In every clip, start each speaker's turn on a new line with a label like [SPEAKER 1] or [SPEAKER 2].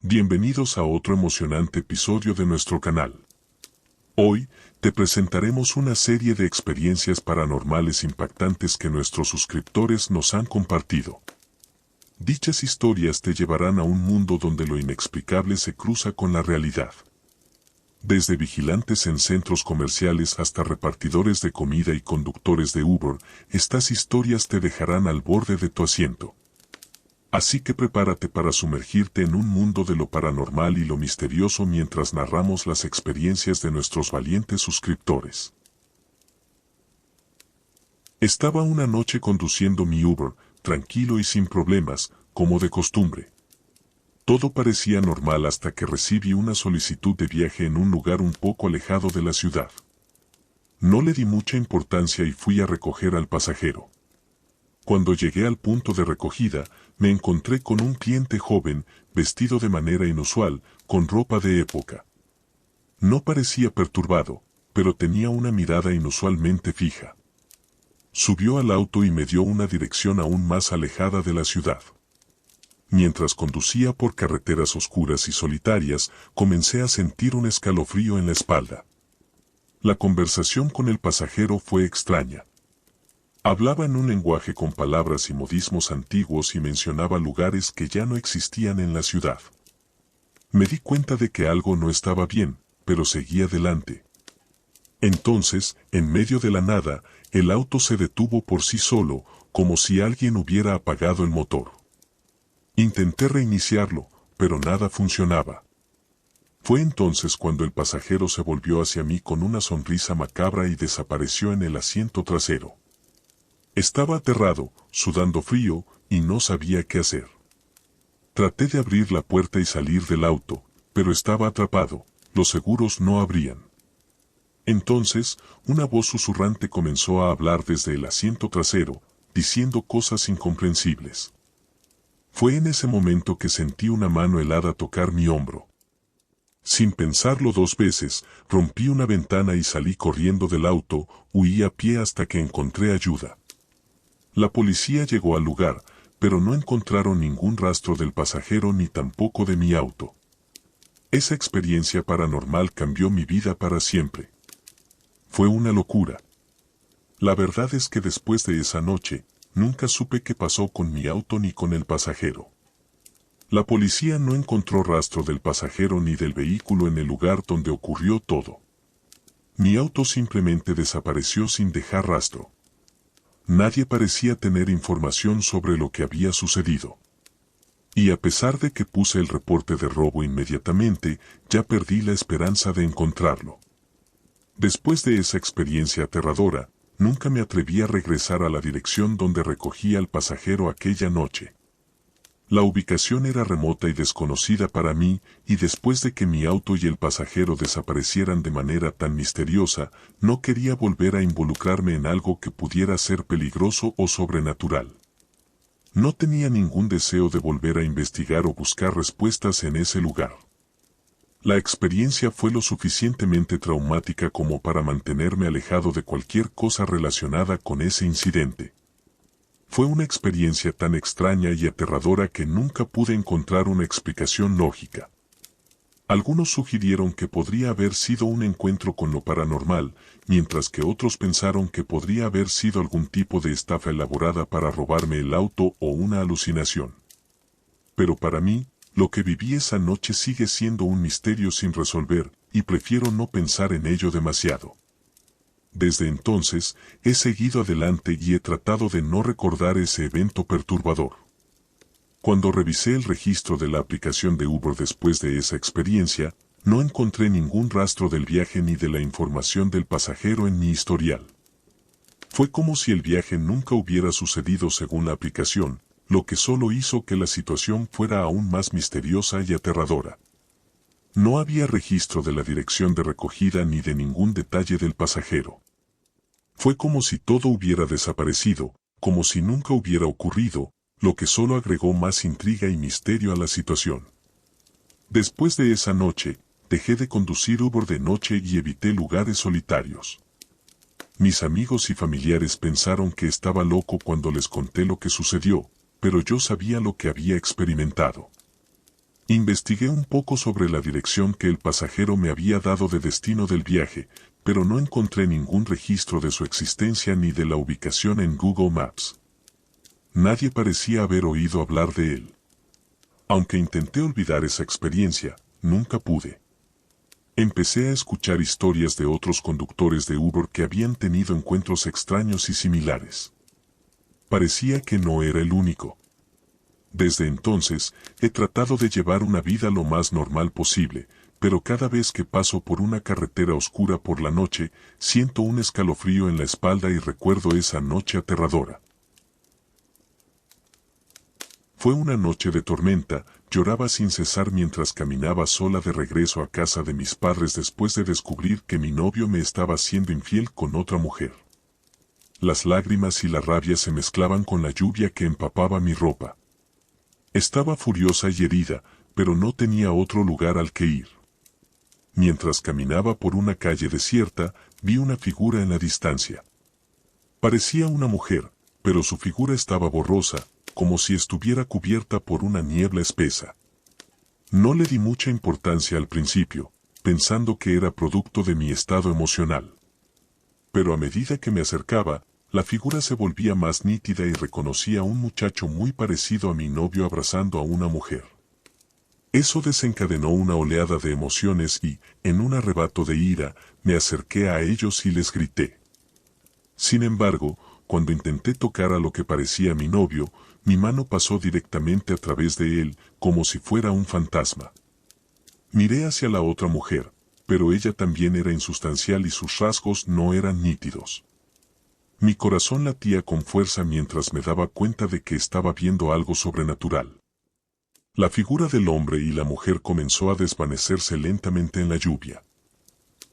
[SPEAKER 1] Bienvenidos a otro emocionante episodio de nuestro canal. Hoy, te presentaremos una serie de experiencias paranormales impactantes que nuestros suscriptores nos han compartido. Dichas historias te llevarán a un mundo donde lo inexplicable se cruza con la realidad. Desde vigilantes en centros comerciales hasta repartidores de comida y conductores de Uber, estas historias te dejarán al borde de tu asiento. Así que prepárate para sumergirte en un mundo de lo paranormal y lo misterioso mientras narramos las experiencias de nuestros valientes suscriptores. Estaba una noche conduciendo mi Uber, tranquilo y sin problemas, como de costumbre. Todo parecía normal hasta que recibí una solicitud de viaje en un lugar un poco alejado de la ciudad. No le di mucha importancia y fui a recoger al pasajero. Cuando llegué al punto de recogida, me encontré con un cliente joven, vestido de manera inusual, con ropa de época. No parecía perturbado, pero tenía una mirada inusualmente fija. Subió al auto y me dio una dirección aún más alejada de la ciudad. Mientras conducía por carreteras oscuras y solitarias, comencé a sentir un escalofrío en la espalda. La conversación con el pasajero fue extraña. Hablaba en un lenguaje con palabras y modismos antiguos y mencionaba lugares que ya no existían en la ciudad. Me di cuenta de que algo no estaba bien, pero seguí adelante. Entonces, en medio de la nada, el auto se detuvo por sí solo, como si alguien hubiera apagado el motor. Intenté reiniciarlo, pero nada funcionaba. Fue entonces cuando el pasajero se volvió hacia mí con una sonrisa macabra y desapareció en el asiento trasero. Estaba aterrado, sudando frío, y no sabía qué hacer. Traté de abrir la puerta y salir del auto, pero estaba atrapado, los seguros no abrían. Entonces, una voz susurrante comenzó a hablar desde el asiento trasero, diciendo cosas incomprensibles. Fue en ese momento que sentí una mano helada tocar mi hombro. Sin pensarlo dos veces, rompí una ventana y salí corriendo del auto, huí a pie hasta que encontré ayuda. La policía llegó al lugar, pero no encontraron ningún rastro del pasajero ni tampoco de mi auto. Esa experiencia paranormal cambió mi vida para siempre. Fue una locura. La verdad es que después de esa noche, nunca supe qué pasó con mi auto ni con el pasajero. La policía no encontró rastro del pasajero ni del vehículo en el lugar donde ocurrió todo. Mi auto simplemente desapareció sin dejar rastro. Nadie parecía tener información sobre lo que había sucedido. Y a pesar de que puse el reporte de robo inmediatamente, ya perdí la esperanza de encontrarlo. Después de esa experiencia aterradora, nunca me atreví a regresar a la dirección donde recogí al pasajero aquella noche. La ubicación era remota y desconocida para mí, y después de que mi auto y el pasajero desaparecieran de manera tan misteriosa, no quería volver a involucrarme en algo que pudiera ser peligroso o sobrenatural. No tenía ningún deseo de volver a investigar o buscar respuestas en ese lugar. La experiencia fue lo suficientemente traumática como para mantenerme alejado de cualquier cosa relacionada con ese incidente. Fue una experiencia tan extraña y aterradora que nunca pude encontrar una explicación lógica. Algunos sugirieron que podría haber sido un encuentro con lo paranormal, mientras que otros pensaron que podría haber sido algún tipo de estafa elaborada para robarme el auto o una alucinación. Pero para mí, lo que viví esa noche sigue siendo un misterio sin resolver, y prefiero no pensar en ello demasiado. Desde entonces, he seguido adelante y he tratado de no recordar ese evento perturbador. Cuando revisé el registro de la aplicación de Uber después de esa experiencia, no encontré ningún rastro del viaje ni de la información del pasajero en mi historial. Fue como si el viaje nunca hubiera sucedido según la aplicación, lo que solo hizo que la situación fuera aún más misteriosa y aterradora. No había registro de la dirección de recogida ni de ningún detalle del pasajero. Fue como si todo hubiera desaparecido, como si nunca hubiera ocurrido, lo que solo agregó más intriga y misterio a la situación. Después de esa noche, dejé de conducir Uber de noche y evité lugares solitarios. Mis amigos y familiares pensaron que estaba loco cuando les conté lo que sucedió, pero yo sabía lo que había experimentado. Investigué un poco sobre la dirección que el pasajero me había dado de destino del viaje, pero no encontré ningún registro de su existencia ni de la ubicación en Google Maps. Nadie parecía haber oído hablar de él. Aunque intenté olvidar esa experiencia, nunca pude. Empecé a escuchar historias de otros conductores de Uber que habían tenido encuentros extraños y similares. Parecía que no era el único. Desde entonces, he tratado de llevar una vida lo más normal posible, pero cada vez que paso por una carretera oscura por la noche, siento un escalofrío en la espalda y recuerdo esa noche aterradora. Fue una noche de tormenta, lloraba sin cesar mientras caminaba sola de regreso a casa de mis padres después de descubrir que mi novio me estaba siendo infiel con otra mujer. Las lágrimas y la rabia se mezclaban con la lluvia que empapaba mi ropa. Estaba furiosa y herida, pero no tenía otro lugar al que ir. Mientras caminaba por una calle desierta, vi una figura en la distancia. Parecía una mujer, pero su figura estaba borrosa, como si estuviera cubierta por una niebla espesa. No le di mucha importancia al principio, pensando que era producto de mi estado emocional. Pero a medida que me acercaba, la figura se volvía más nítida y reconocí a un muchacho muy parecido a mi novio abrazando a una mujer. Eso desencadenó una oleada de emociones y, en un arrebato de ira, me acerqué a ellos y les grité. Sin embargo, cuando intenté tocar a lo que parecía mi novio, mi mano pasó directamente a través de él, como si fuera un fantasma. Miré hacia la otra mujer, pero ella también era insustancial y sus rasgos no eran nítidos. Mi corazón latía con fuerza mientras me daba cuenta de que estaba viendo algo sobrenatural. La figura del hombre y la mujer comenzó a desvanecerse lentamente en la lluvia.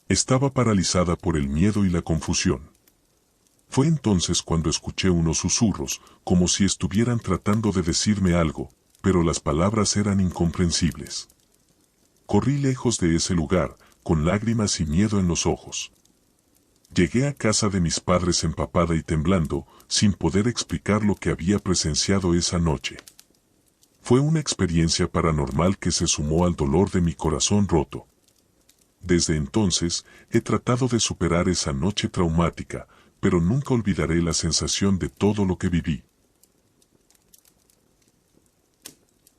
[SPEAKER 1] Estaba paralizada por el miedo y la confusión. Fue entonces cuando escuché unos susurros, como si estuvieran tratando de decirme algo, pero las palabras eran incomprensibles. Corrí lejos de ese lugar, con lágrimas y miedo en los ojos. Llegué a casa de mis padres empapada y temblando, sin poder explicar lo que había presenciado esa noche. Fue una experiencia paranormal que se sumó al dolor de mi corazón roto. Desde entonces, he tratado de superar esa noche traumática, pero nunca olvidaré la sensación de todo lo que viví.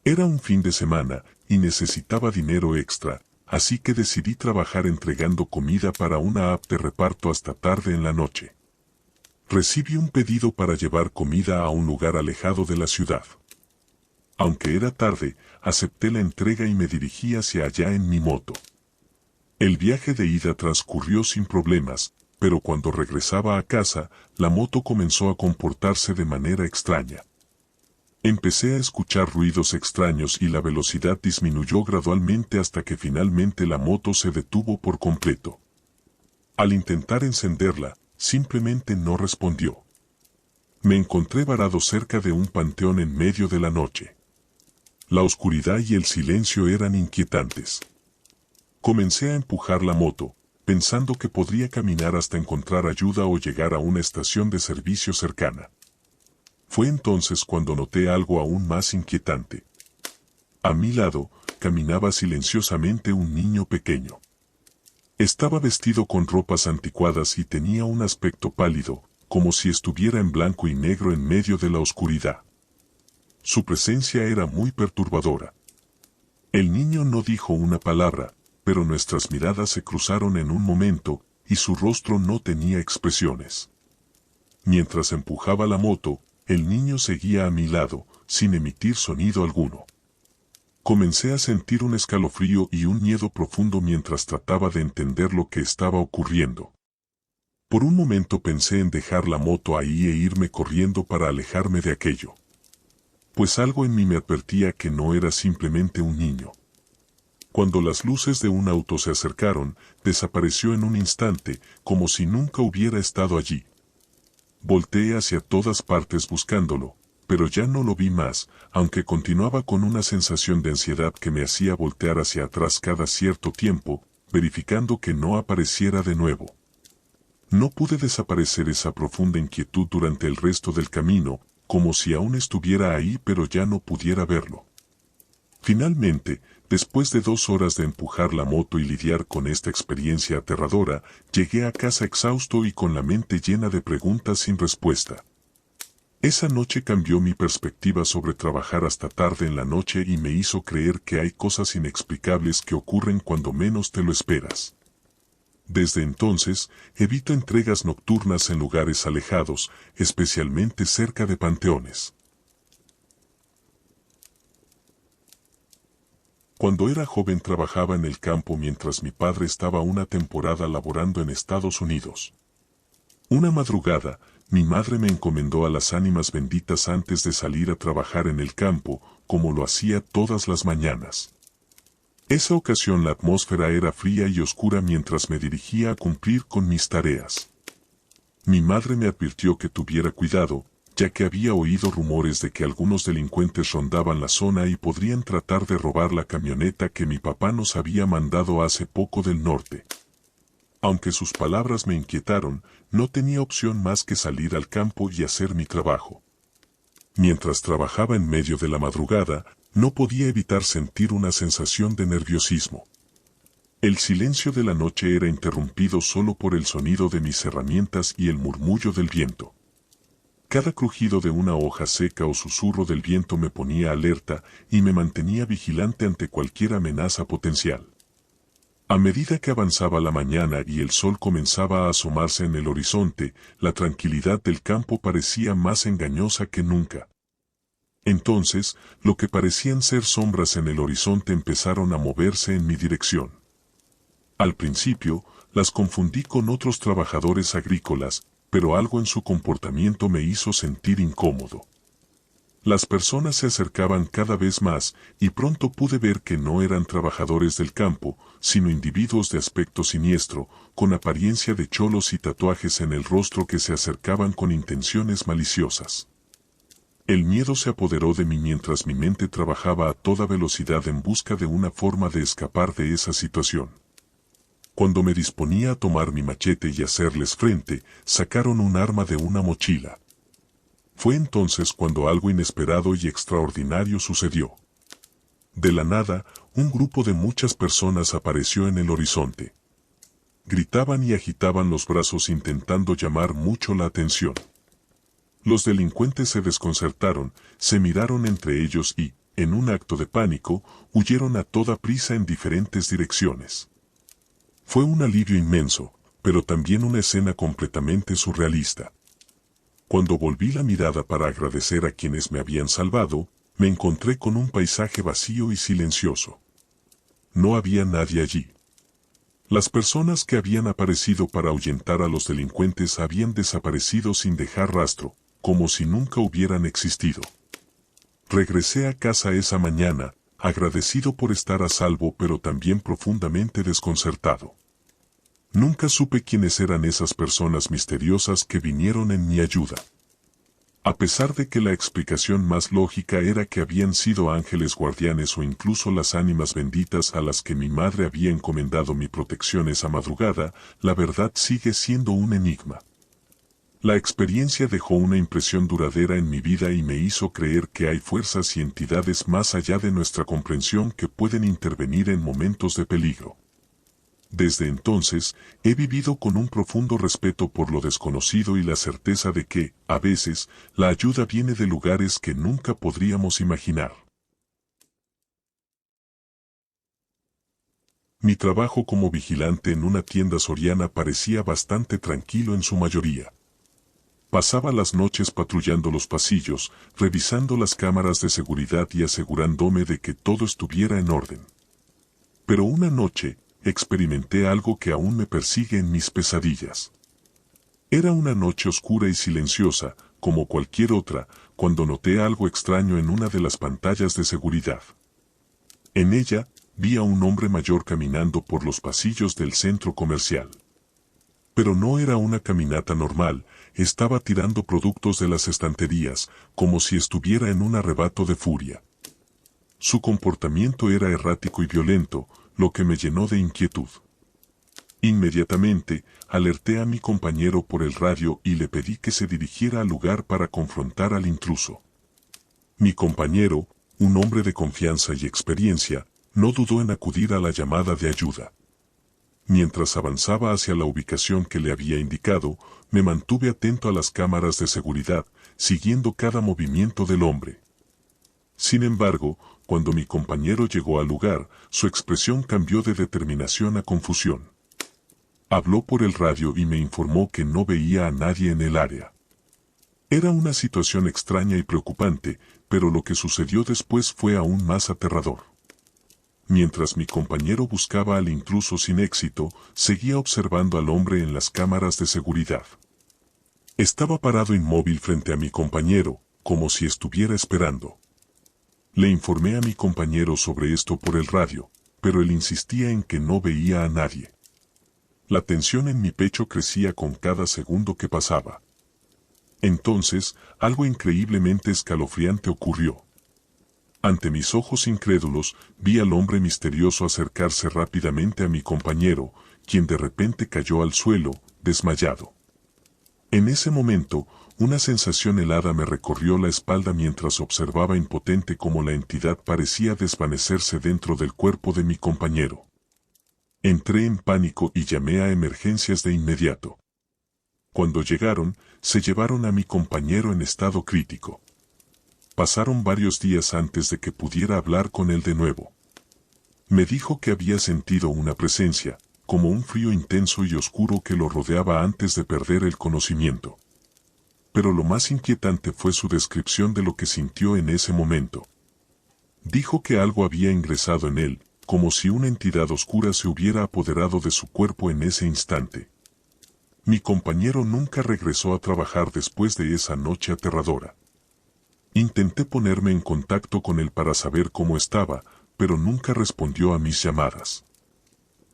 [SPEAKER 1] Era un fin de semana, y necesitaba dinero extra, así que decidí trabajar entregando comida para una app de reparto hasta tarde en la noche. Recibí un pedido para llevar comida a un lugar alejado de la ciudad. Aunque era tarde, acepté la entrega y me dirigí hacia allá en mi moto. El viaje de ida transcurrió sin problemas, pero cuando regresaba a casa, la moto comenzó a comportarse de manera extraña. Empecé a escuchar ruidos extraños y la velocidad disminuyó gradualmente hasta que finalmente la moto se detuvo por completo. Al intentar encenderla, simplemente no respondió. Me encontré varado cerca de un panteón en medio de la noche. La oscuridad y el silencio eran inquietantes. Comencé a empujar la moto, pensando que podría caminar hasta encontrar ayuda o llegar a una estación de servicio cercana. Fue entonces cuando noté algo aún más inquietante. A mi lado, caminaba silenciosamente un niño pequeño. Estaba vestido con ropas anticuadas y tenía un aspecto pálido, como si estuviera en blanco y negro en medio de la oscuridad. Su presencia era muy perturbadora. El niño no dijo una palabra, pero nuestras miradas se cruzaron en un momento, y su rostro no tenía expresiones. Mientras empujaba la moto, el niño seguía a mi lado, sin emitir sonido alguno. Comencé a sentir un escalofrío y un miedo profundo mientras trataba de entender lo que estaba ocurriendo. Por un momento pensé en dejar la moto ahí e irme corriendo para alejarme de aquello. Pues algo en mí me advertía que no era simplemente un niño. Cuando las luces de un auto se acercaron, desapareció en un instante, como si nunca hubiera estado allí. Volteé hacia todas partes buscándolo, pero ya no lo vi más, aunque continuaba con una sensación de ansiedad que me hacía voltear hacia atrás cada cierto tiempo, verificando que no apareciera de nuevo. No pude desaparecer esa profunda inquietud durante el resto del camino, como si aún estuviera ahí pero ya no pudiera verlo. Finalmente, después de 2 horas de empujar la moto y lidiar con esta experiencia aterradora, llegué a casa exhausto y con la mente llena de preguntas sin respuesta. Esa noche cambió mi perspectiva sobre trabajar hasta tarde en la noche y me hizo creer que hay cosas inexplicables que ocurren cuando menos te lo esperas. Desde entonces, evito entregas nocturnas en lugares alejados, especialmente cerca de panteones. Cuando era joven trabajaba en el campo mientras mi padre estaba una temporada laborando en Estados Unidos. Una madrugada, mi madre me encomendó a las ánimas benditas antes de salir a trabajar en el campo, como lo hacía todas las mañanas. Esa ocasión la atmósfera era fría y oscura mientras me dirigía a cumplir con mis tareas. Mi madre me advirtió que tuviera cuidado, ya que había oído rumores de que algunos delincuentes rondaban la zona y podrían tratar de robar la camioneta que mi papá nos había mandado hace poco del norte. Aunque sus palabras me inquietaron, no tenía opción más que salir al campo y hacer mi trabajo. Mientras trabajaba en medio de la madrugada, no podía evitar sentir una sensación de nerviosismo. El silencio de la noche era interrumpido solo por el sonido de mis herramientas y el murmullo del viento. Cada crujido de una hoja seca o susurro del viento me ponía alerta y me mantenía vigilante ante cualquier amenaza potencial. A medida que avanzaba la mañana y el sol comenzaba a asomarse en el horizonte, la tranquilidad del campo parecía más engañosa que nunca. Entonces, lo que parecían ser sombras en el horizonte empezaron a moverse en mi dirección. Al principio, las confundí con otros trabajadores agrícolas, pero algo en su comportamiento me hizo sentir incómodo. Las personas se acercaban cada vez más y pronto pude ver que no eran trabajadores del campo, sino individuos de aspecto siniestro, con apariencia de cholos y tatuajes en el rostro que se acercaban con intenciones maliciosas. El miedo se apoderó de mí mientras mi mente trabajaba a toda velocidad en busca de una forma de escapar de esa situación. Cuando me disponía a tomar mi machete y hacerles frente, sacaron un arma de una mochila. Fue entonces cuando algo inesperado y extraordinario sucedió. De la nada, un grupo de muchas personas apareció en el horizonte. Gritaban y agitaban los brazos intentando llamar mucho la atención. Los delincuentes se desconcertaron, se miraron entre ellos y, en un acto de pánico, huyeron a toda prisa en diferentes direcciones. Fue un alivio inmenso, pero también una escena completamente surrealista. Cuando volví la mirada para agradecer a quienes me habían salvado, me encontré con un paisaje vacío y silencioso. No había nadie allí. Las personas que habían aparecido para ahuyentar a los delincuentes habían desaparecido sin dejar rastro, como si nunca hubieran existido. Regresé a casa esa mañana, agradecido por estar a salvo pero también profundamente desconcertado. Nunca supe quiénes eran esas personas misteriosas que vinieron en mi ayuda. A pesar de que la explicación más lógica era que habían sido ángeles guardianes o incluso las ánimas benditas a las que mi madre había encomendado mi protección esa madrugada, la verdad sigue siendo un enigma. La experiencia dejó una impresión duradera en mi vida y me hizo creer que hay fuerzas y entidades más allá de nuestra comprensión que pueden intervenir en momentos de peligro. Desde entonces, he vivido con un profundo respeto por lo desconocido y la certeza de que, a veces, la ayuda viene de lugares que nunca podríamos imaginar. Mi trabajo como vigilante en una tienda soriana parecía bastante tranquilo en su mayoría. Pasaba las noches patrullando los pasillos, revisando las cámaras de seguridad y asegurándome de que todo estuviera en orden. Pero una noche, experimenté algo que aún me persigue en mis pesadillas. Era una noche oscura y silenciosa, como cualquier otra, cuando noté algo extraño en una de las pantallas de seguridad. En ella, vi a un hombre mayor caminando por los pasillos del centro comercial. Pero no era una caminata normal, estaba tirando productos de las estanterías, como si estuviera en un arrebato de furia. Su comportamiento era errático y violento, lo que me llenó de inquietud. Inmediatamente, alerté a mi compañero por el radio y le pedí que se dirigiera al lugar para confrontar al intruso. Mi compañero, un hombre de confianza y experiencia, no dudó en acudir a la llamada de ayuda. Mientras avanzaba hacia la ubicación que le había indicado, me mantuve atento a las cámaras de seguridad, siguiendo cada movimiento del hombre. Sin embargo, cuando mi compañero llegó al lugar, su expresión cambió de determinación a confusión. Habló por el radio y me informó que no veía a nadie en el área. Era una situación extraña y preocupante, pero lo que sucedió después fue aún más aterrador. Mientras mi compañero buscaba al intruso sin éxito, seguía observando al hombre en las cámaras de seguridad. Estaba parado inmóvil frente a mi compañero, como si estuviera esperando. Le informé a mi compañero sobre esto por el radio, pero él insistía en que no veía a nadie. La tensión en mi pecho crecía con cada segundo que pasaba. Entonces, algo increíblemente escalofriante ocurrió. Ante mis ojos incrédulos, vi al hombre misterioso acercarse rápidamente a mi compañero, quien de repente cayó al suelo, desmayado. En ese momento, una sensación helada me recorrió la espalda mientras observaba impotente cómo la entidad parecía desvanecerse dentro del cuerpo de mi compañero. Entré en pánico y llamé a emergencias de inmediato. Cuando llegaron, se llevaron a mi compañero en estado crítico. Pasaron varios días antes de que pudiera hablar con él de nuevo. Me dijo que había sentido una presencia, como un frío intenso y oscuro que lo rodeaba antes de perder el conocimiento. Pero lo más inquietante fue su descripción de lo que sintió en ese momento. Dijo que algo había ingresado en él, como si una entidad oscura se hubiera apoderado de su cuerpo en ese instante. Mi compañero nunca regresó a trabajar después de esa noche aterradora. Intenté ponerme en contacto con él para saber cómo estaba, pero nunca respondió a mis llamadas.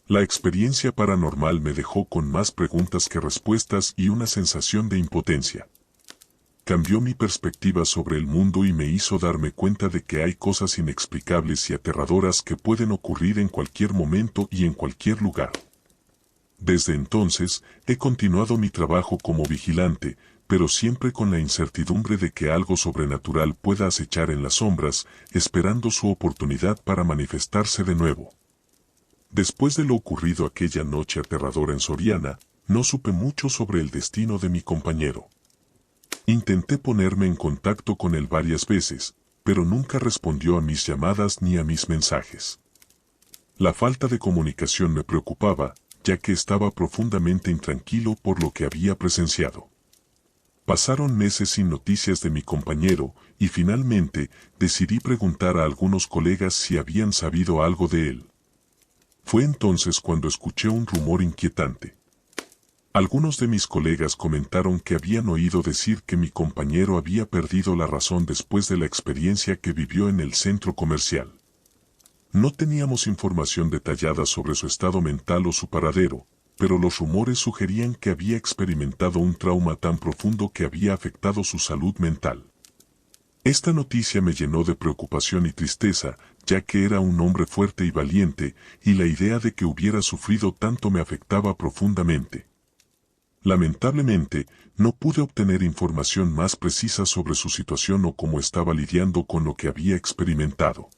[SPEAKER 1] La experiencia paranormal me dejó con más preguntas que respuestas y una sensación de impotencia. Cambió mi perspectiva sobre el mundo y me hizo darme cuenta de que hay cosas inexplicables y aterradoras que pueden ocurrir en cualquier momento y en cualquier lugar. Desde entonces, he continuado mi trabajo como vigilante, pero siempre con la incertidumbre de que algo sobrenatural pueda acechar en las sombras, esperando su oportunidad para manifestarse de nuevo. Después de lo ocurrido aquella noche aterradora en Soriana, no supe mucho sobre el destino de mi compañero. Intenté ponerme en contacto con él varias veces, pero nunca respondió a mis llamadas ni a mis mensajes. La falta de comunicación me preocupaba, ya que estaba profundamente intranquilo por lo que había presenciado. Pasaron meses sin noticias de mi compañero, y finalmente decidí preguntar a algunos colegas si habían sabido algo de él. Fue entonces cuando escuché un rumor inquietante. Algunos de mis colegas comentaron que habían oído decir que mi compañero había perdido la razón después de la experiencia que vivió en el centro comercial. No teníamos información detallada sobre su estado mental o su paradero, pero los rumores sugerían que había experimentado un trauma tan profundo que había afectado su salud mental. Esta noticia me llenó de preocupación y tristeza, ya que era un hombre fuerte y valiente, y la idea de que hubiera sufrido tanto me afectaba profundamente. Lamentablemente, no pude obtener información más precisa sobre su situación o cómo estaba lidiando con lo que había experimentado.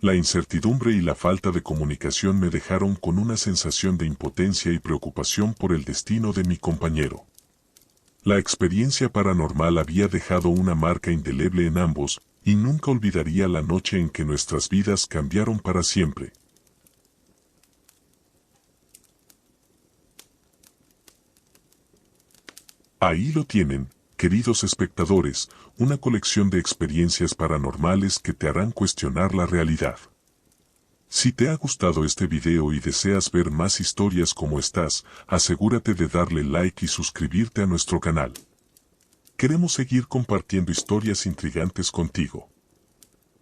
[SPEAKER 1] La incertidumbre y la falta de comunicación me dejaron con una sensación de impotencia y preocupación por el destino de mi compañero. La experiencia paranormal había dejado una marca indeleble en ambos, y nunca olvidaría la noche en que nuestras vidas cambiaron para siempre. Ahí lo tienen, queridos espectadores, una colección de experiencias paranormales que te harán cuestionar la realidad. Si te ha gustado este video y deseas ver más historias como estas, asegúrate de darle like y suscribirte a nuestro canal. Queremos seguir compartiendo historias intrigantes contigo.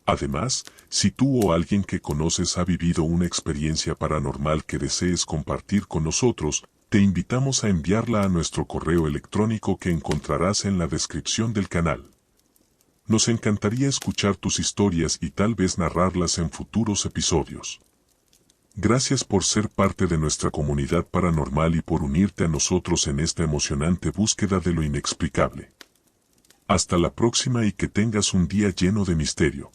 [SPEAKER 1] Además, si tú o alguien que conoces ha vivido una experiencia paranormal que desees compartir con nosotros, te invitamos a enviarla a nuestro correo electrónico que encontrarás en la descripción del canal. Nos encantaría escuchar tus historias y tal vez narrarlas en futuros episodios. Gracias por ser parte de nuestra comunidad paranormal y por unirte a nosotros en esta emocionante búsqueda de lo inexplicable. Hasta la próxima y que tengas un día lleno de misterio.